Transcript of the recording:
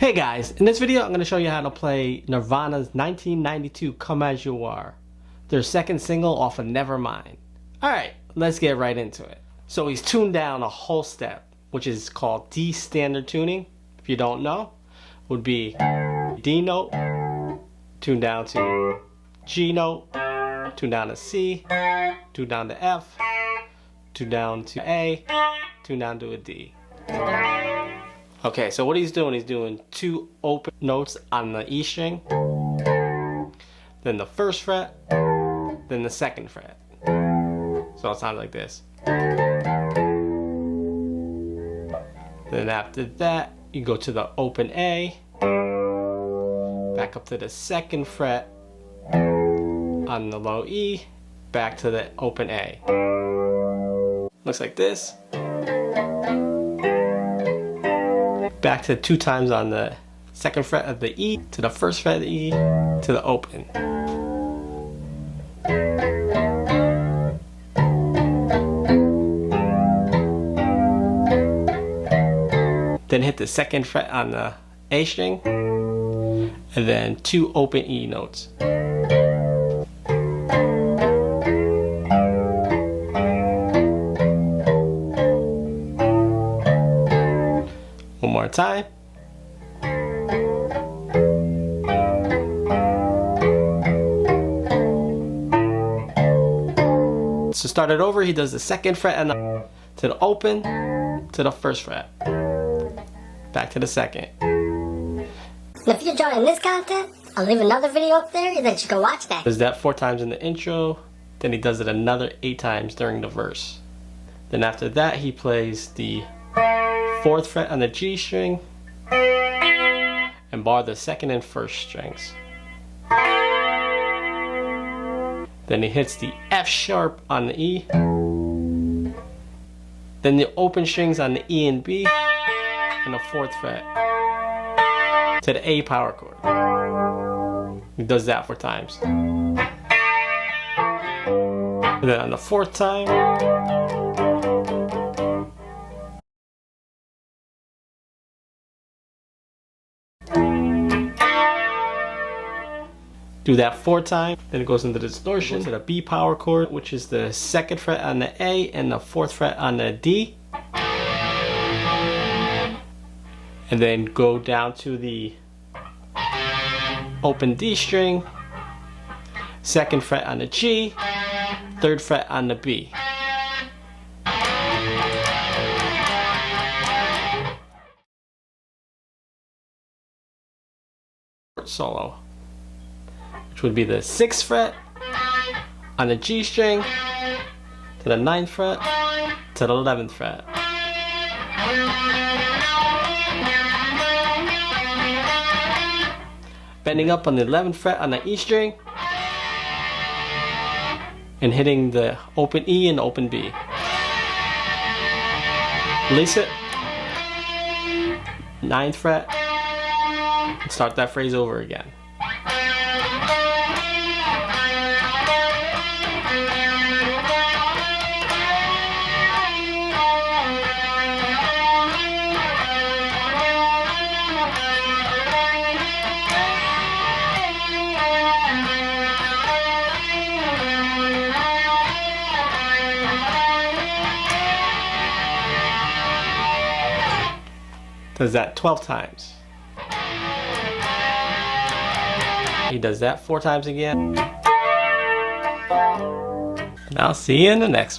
Hey guys, in this video I'm going to show you how to play Nirvana's 1992 Come As You Are, their second single off of Nevermind. Alright, let's get right into it. So he's tuned down a whole step, which is called D standard tuning. If you don't know, would be D note, tune down to G note, tune down to C, tune down to F, tune down to A, tune down to a D. Okay, so what he's doing two open notes on the E string, then the first fret, then the second fret. So it sounds like this. Then after that, you go to the open A, back up to the second fret on the low E, back to the open A. Looks like this. Back to two times on the second fret of the E, to the first fret of the E, to the open. Then hit the second fret on the A string, and then two open E notes. One more time. So start it over, he does the second fret and to the open, to the first fret. Back to the second. And if you're enjoying this content, I'll leave another video up there that you can watch that. Does that 4 times in the intro, then he does it another 8 times during the verse. Then after that he plays the 4th fret on the G string and bar the second and first strings. Then he hits the F sharp on the E, then the open strings on the E and B, and the 4th fret to the A power chord. He does that 4 times. And then on the 4th time, do that 4 times, then it goes into the distortion to the B power chord, which is the 2nd fret on the A and the 4th fret on the D. And then go down to the open D string, 2nd fret on the G, 3rd fret on the B. Solo, which would be the 6th fret on the G string, to the 9th fret, to the 11th fret. Bending up on the 11th fret on the E string, and hitting the open E and open B. Release it, 9th fret, and start that phrase over again. Does that 12 times. He does that 4 times again. And I'll see you in the next one.